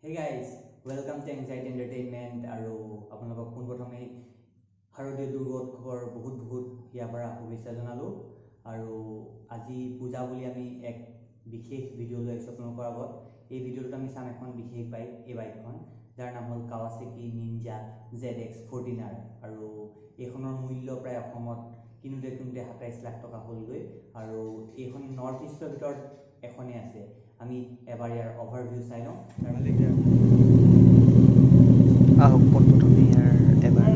Hey guys, welcome to Anxiety Entertainment আৰু আপোনালোকক পোনপ্ৰথমে শাৰদীয় দুৰ্গোৎসৱৰ বহুত ইয়াৰ পৰা শুভেচ্ছা জনালোঁ আৰু আজি পূজা বুলি আমি এক বিশেষ ভিডিঅ' লৈ আহিছোঁ আপোনালোকৰ আগত। এই ভিডিঅ'টোত আমি চাম এখন বিশেষ বাইক, এই বাইকখন যাৰ নাম হ'ল কাৱাছাকি নিনজা ZX14R আৰু এইখনৰ মূল্য প্ৰায় অসমত কিনোতে 27 লাখ টকা হ'লগৈ আৰু এইখন নৰ্থ ইষ্টৰ ভিতৰত এখনেই আছে। আমি এবাৰ ইয়াৰ অভাৰভিউ চাই লওঁ। আহক পোনপ্ৰথমে ইয়াৰ এবাৰ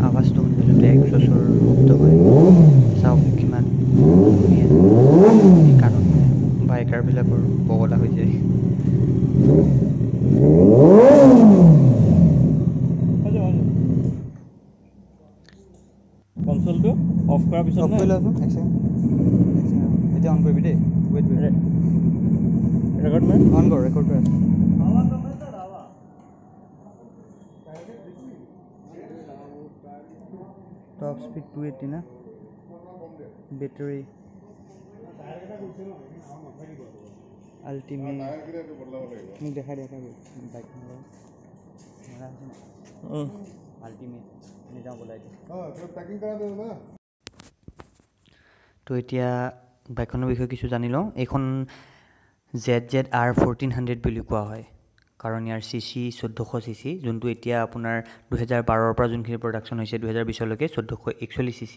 আৱাজটো শুনিব, যোনটো একজছৰ শব্দ হয়। চাওক কিমান ধুনীয়া, এই কাণত মানে বাইকাৰবিলাকৰ পগলা হৈ যায়। কনচোলটো অফ কৰাৰ পিছত অফ কৰি লওঁচোন, এক ছেকেণ্ড এতিয়া অন কৰিবি দেই। ৱেইট ৰেকৰ্ড মাৰ অন কৰ, ৰেকৰ্ড কৰি আছোঁ। টপ স্পীড 280 না, বেটাৰী আল্টিমেট। মোক দেখাই বাইকখন আল্টিমেট নিজাওঁ বলাই দিওঁ। তো এতিয়া বাইকখনৰ বিষয়ে কিছু জানি লওঁ। এইখন ZZR1400 বুলি কোৱা হয়, কাৰণ ইয়াৰ CC 1400 CC, যোনটো এতিয়া আপোনাৰ 2012ৰ পৰা যোনখিনি প্ৰডাকশ্যন হৈছে 2020লৈকে 1441 CC,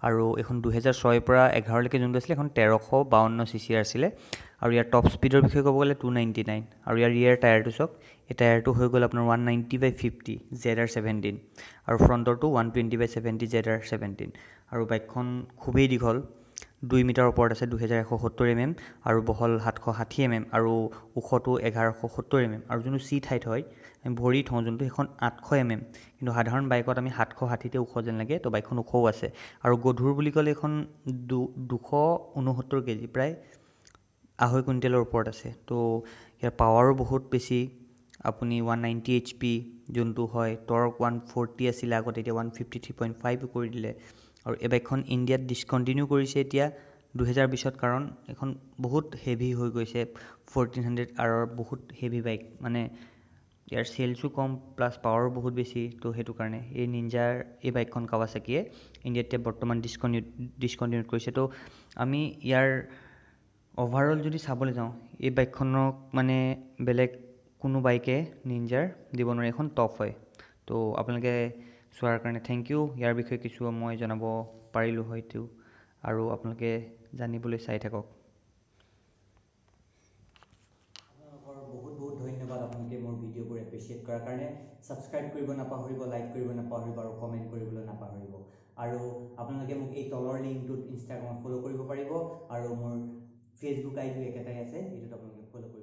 আৰু এইখন 2006ৰ পৰা 2011লৈকে যোনটো আছিলে এখন 1352 CC আছিলে। আৰু ইয়াৰ টপ স্পীডৰ বিষয়ে ক'ব গ'লে 299, আৰু ইয়াৰ ৰিয়াৰ টায়াৰটো চাওক, এই টায়াৰটো হৈ গ'ল আপোনাৰ 190/50 ZR17, আৰু ফ্ৰণ্টৰটো 120/70 ZR17। আৰু বাইকখন খুবেই দীঘল, 2 মিটাৰ ওপৰত আছে, 2170 mm, আৰু বহল 760 mm, আৰু ওখটো 1170 mm, আৰু যোনটো চিট হাইট হয় আমি ভৰি থওঁ যোনটো, সেইখন 800 mm, কিন্তু সাধাৰণ বাইকত আমি 760তে ওখ যেন লাগে। তো বাইকখন ওখও আছে, আৰু গধুৰ বুলি ক'লে এইখন 269 কেজি, প্ৰায় 2.5 কুইণ্টেলৰ ওপৰত আছে। তো ইয়াৰ পাৱাৰো বহুত বেছি, আপুনি 190 HP যোনটো হয়, টৰ্ক 140 আছিলে আগতে, এতিয়া 153.5 কৰি দিলে। আৰু এই বাইকখন ইণ্ডিয়াত ডিছকণ্টিনিউ কৰিছে এতিয়া 2020ত, কাৰণ এখন বহুত হেভি হৈ গৈছে। 1400Rৰ বহুত হেভি বাইক, মানে ইয়াৰ চেলছো কম প্লাছ পাৱাৰো বহুত বেছি। তো সেইটো কাৰণে এই নিনজাৰ এই বাইকখন কাৱাছাকিয়ে ইণ্ডিয়াত এতিয়া বৰ্তমান ডিছকণ্টিনিউ কৰিছে। তো আমি ইয়াৰ অভাৰঅল যদি চাবলৈ যাওঁ, এই বাইকখনক মানে বেলেগ কোনো বাইকে নিনজাৰ দিব নোৱাৰে, এখন টপ হয়। তো আপোনালোকে চোৱাৰ কাৰণে থেংক ইউ। ইয়াৰ বিষয়ে কিছু মই জনাব পাৰিলোঁ হয়তো, আৰু আপোনালোকে জানিবলৈ চাই থাকক। আপোনালোকৰ বহুত ধন্যবাদ, আপোনালোকে মোৰ ভিডিঅ'বোৰ এপ্ৰিচিয়েট কৰাৰ কাৰণে। ছাবস্ক্ৰাইব কৰিব নাপাহৰিব, লাইক কৰিব নাপাহৰিব, আৰু কমেণ্ট কৰিবলৈ নাপাহৰিব। আৰু আপোনালোকে মোক এই তলৰ লিংকটোত ইনষ্টাগ্ৰামত ফ'ল' কৰিব পাৰিব, আৰু মোৰ ফেচবুক আইডিও একেটাই আছে, এইটোত আপোনালোকে ফ'ল' কৰিব।